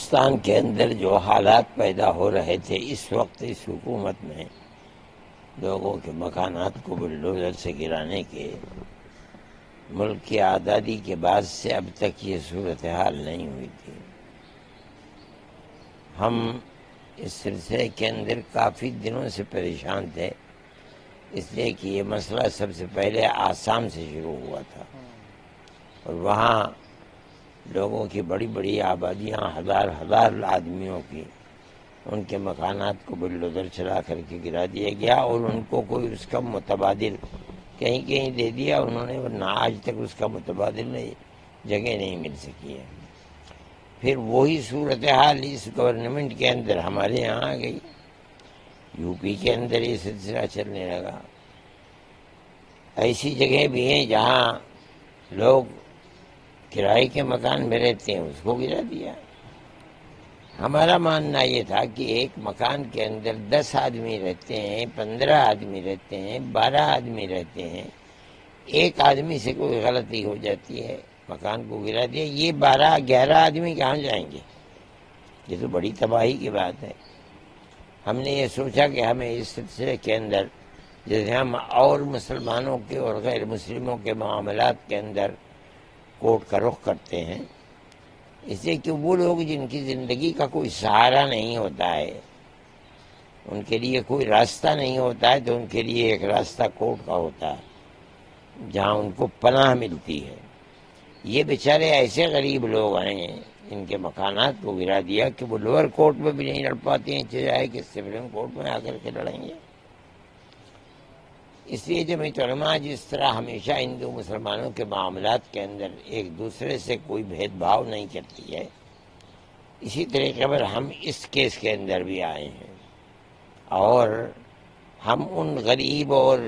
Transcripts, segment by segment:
پاکستان کے اندر جو حالات پیدا ہو رہے تھے اس وقت اس حکومت میں لوگوں کے مکانات کو بلڈوزر سے گرانے کے، ملک کی آزادی کے بعد سے اب تک یہ صورتحال نہیں ہوئی تھی۔ ہم اس سلسلے کے اندر کافی دنوں سے پریشان تھے، اس لیے کہ یہ مسئلہ سب سے پہلے آسام سے شروع ہوا تھا اور وہاں لوگوں کی بڑی بڑی آبادیاں، ہزار آدمیوں کی، ان کے مکانات کو بلڈوزر چلا کر کے گرا دیا گیا اور ان کو کوئی اس کا متبادل کہیں کہیں دے دیا انہوں نے، ورنہ آج تک اس کا متبادل جگہ نہیں مل سکی ہے۔ پھر وہی صورتحال اس گورنمنٹ کے اندر ہمارے یہاں آ گئی، یو پی کے اندر یہ سلسلہ چلنے لگا۔ ایسی جگہ بھی ہیں جہاں لوگ کرائے کے مکان میں رہتے ہیں، اس کو گرا دیا۔ ہمارا ماننا یہ تھا کہ ایک مکان کے اندر 10 آدمی رہتے ہیں، 15 آدمی رہتے ہیں، 12 آدمی رہتے ہیں، ایک آدمی سے کوئی غلطی ہو جاتی ہے، مکان کو گرا دیا۔ یہ 11 آدمی کہاں جائیں گے؟ یہ تو بڑی تباہی کی بات ہے۔ ہم نے یہ سوچا کہ ہمیں اس سلسلے کے اندر، جیسے ہم اور مسلمانوں کے اور غیر مسلموں کے معاملات کے اندر کورٹ کا رخ کرتے ہیں، اس لیے کہ وہ لوگ جن کی زندگی کا کوئی سہارا نہیں ہوتا ہے، ان کے لیے کوئی راستہ نہیں ہوتا ہے، تو ان کے لیے ایک راستہ کورٹ کا ہوتا ہے جہاں ان کو پناہ ملتی ہے۔ یہ بیچارے ایسے غریب لوگ ہیں ان کے مکانات کو گرا دیا کہ وہ لوور کورٹ میں بھی نہیں لڑ پاتے ہیں، چاہے کہ سپریم کورٹ میں آ کر کے لڑیں گے۔ اس لیے جمعیت علماء جس طرح ہمیشہ ہندو مسلمانوں کے معاملات کے اندر ایک دوسرے سے کوئی بھید بھاؤ نہیں کرتی ہے، اسی طریقے پر ہم اس کیس کے اندر بھی آئے ہیں اور ہم ان غریب اور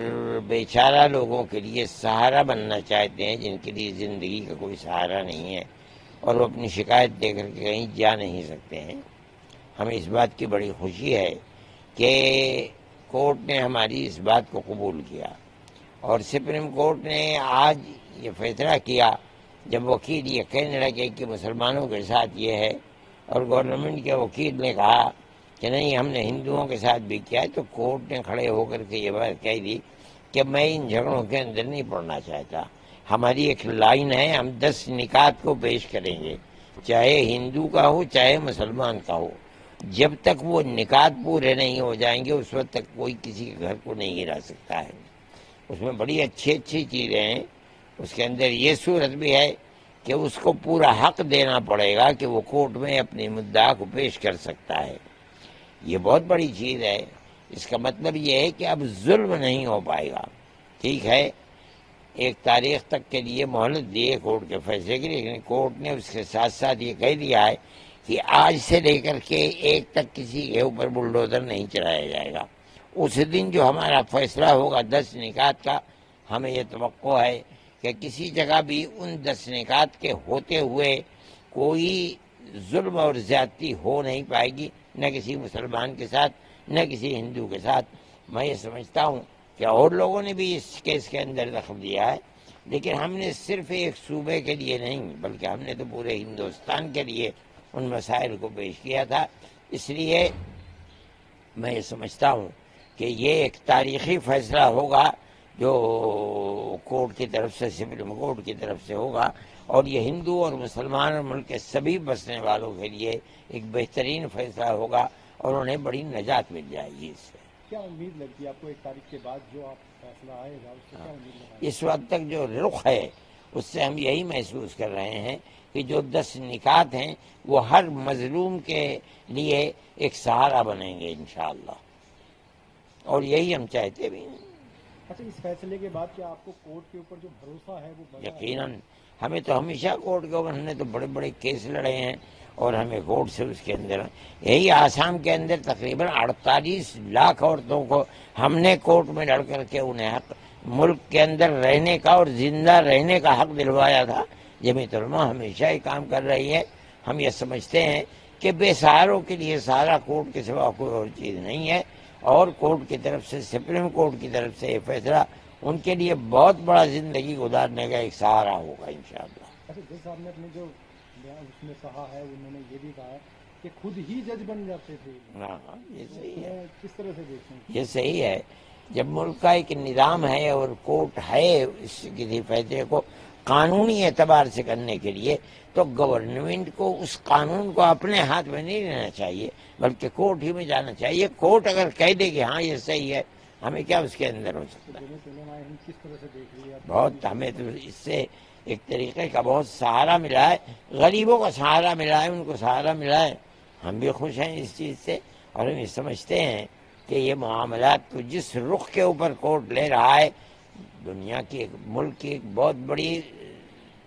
بیچارہ لوگوں کے لیے سہارا بننا چاہتے ہیں جن کے لیے زندگی کا کوئی سہارا نہیں ہے اور وہ اپنی شکایت دے کر کے کہیں جا نہیں سکتے ہیں۔ ہمیں اس بات کی بڑی خوشی ہے کہ کورٹ نے ہماری اس بات کو قبول کیا اور سپریم کورٹ نے آج یہ فیصلہ کیا، جب وکیل یہ کہنے لگے کہ مسلمانوں کے ساتھ یہ ہے اور گورنمنٹ کے وکیل نے کہا کہ نہیں ہم نے ہندوؤں کے ساتھ بھی کیا ہے، تو کورٹ نے کھڑے ہو کر کے یہ بات کہہ دی کہ میں ان جھگڑوں کے اندر نہیں پڑنا چاہتا۔ ہماری ایک لائن ہے، ہم 10 نکات کو پیش کریں گے، چاہے ہندو کا ہو چاہے مسلمان کا ہو، جب تک وہ نکات پورے نہیں ہو جائیں گے اس وقت تک کوئی کسی کے گھر کو نہیں گرا سکتا ہے۔ اس میں بڑی اچھی چیزیں ہیں، اس کے اندر یہ صورت بھی ہے کہ اس کو پورا حق دینا پڑے گا کہ وہ کورٹ میں اپنی مدعا کو پیش کر سکتا ہے۔ یہ بہت بڑی چیز ہے۔ اس کا مطلب یہ ہے کہ اب ظلم نہیں ہو پائے گا۔ ٹھیک ہے، ایک تاریخ تک کے لیے مہلت دی ہے کورٹ کے فیصلے کی، لیکن کورٹ نے اس کے ساتھ ساتھ یہ کہہ دیا ہے کہ آج سے لے کر کے ایک تک کسی کے اوپر بلڈوزر نہیں چلایا جائے گا۔ اس دن جو ہمارا فیصلہ ہوگا 10 نکات کا، ہمیں یہ توقع ہے کہ کسی جگہ بھی ان 10 نکات کے ہوتے ہوئے کوئی ظلم اور زیادتی ہو نہیں پائے گی، نہ کسی مسلمان کے ساتھ نہ کسی ہندو کے ساتھ۔ میں یہ سمجھتا ہوں کہ اور لوگوں نے بھی اس کیس کے اندر دخل دیا ہے، لیکن ہم نے صرف ایک صوبے کے لیے نہیں بلکہ ہم نے تو پورے ہندوستان کے لیے ان مسائل کو پیش کیا تھا۔ اس لیے میں یہ سمجھتا ہوں کہ یہ ایک تاریخی فیصلہ ہوگا جو کورٹ کی طرف سے، سپریم کورٹ کی طرف سے ہوگا، اور یہ ہندو اور مسلمان اور ملک کے سبھی بسنے والوں کے لیے ایک بہترین فیصلہ ہوگا اور انہیں بڑی نجات مل جائے گی اس سے۔ کیا امید لگتی ہے آپ کو 1 تاریخ کے بعد جو آپ فیصلہ آئے گا اس سے کیا امید لگتی ہے؟ اس وقت تک جو رخ ہے اس سے ہم یہی محسوس کر رہے ہیں کہ جو 10 نکات ہیں وہ ہر مظلوم کے لیے ایک سہارا بنیں گے انشاءاللہ، اور یہی ہم چاہتے بھی ہیں۔ اچھا، اس فیصلے کے بعد کیا آپ کو کورٹ کے اوپر جو بھروسہ ہے وہ بڑھا ہے؟ یقیناً ہمیں تو ہمیشہ کورٹ کے اوپر، ہم نے تو بڑے بڑے کیس لڑے ہیں اور ہمیں کورٹ سے اس کے اندر، یہی آسام کے اندر تقریباً 48 لاکھ عورتوں کو ہم نے کورٹ میں لڑ کر کے انہیں حق ملک کے اندر رہنے کا اور زندہ رہنے کا حق دلوایا تھا۔ جمعیت علماء ہمیشہ یہ کام کر رہی ہے۔ ہم یہ سمجھتے ہیں کہ بے سہاروں کے لیے سہارا کورٹ کے سوا کوئی اور چیز نہیں ہے، اور کورٹ کی طرف سے، سپریم کورٹ کی طرف سے یہ فیصلہ ان کے لیے بہت بڑا زندگی گزارنے کا ایک سہارا ہوگا انشاءاللہ۔ اچھا، جس صاحب نے اپنے جو اس میں کہا ہے، انہوں نے یہ بھی کہا ہے کہ خود ہی جج بن جاتے تھے. ہاں یہ صحیح ہے، کس طرح سے دیکھتے ہیں؟ یہ صحیح ہے. جب ملک کا ایک نظام ہے اور کورٹ ہے اس کسی فیصلے کو قانونی اعتبار سے کرنے کے لیے، تو گورنمنٹ کو اس قانون کو اپنے ہاتھ میں نہیں لینا چاہیے، بلکہ کورٹ ہی میں جانا چاہیے. کورٹ اگر کہہ دے کہ ہاں یہ صحیح ہے، ہمیں کیا اس کے اندر ہو سکتا ہے؟ جمعیت علماء ہند کس طرح سے دیکھ رہی ہے؟ بہت، ہمیں تو اس سے ایک طریقے کا بہت سہارا ملا ہے، غریبوں کا سہارا ملا ہے، ان کو سہارا ملا ہے. ہم بھی خوش ہیں اس چیز سے، اور ہم یہ سمجھتے ہیں کہ یہ معاملات کو جس رخ کے اوپر کورٹ لے رہا ہے، دنیا کی ایک ملک کی ایک بہت بڑی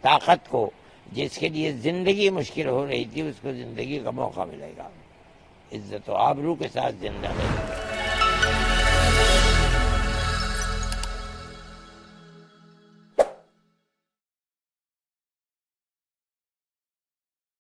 طاقت کو، جس کے لیے زندگی مشکل ہو رہی تھی، اس کو زندگی کا موقع ملے گا، عزت و آبرو کے ساتھ زندہ رہے گا.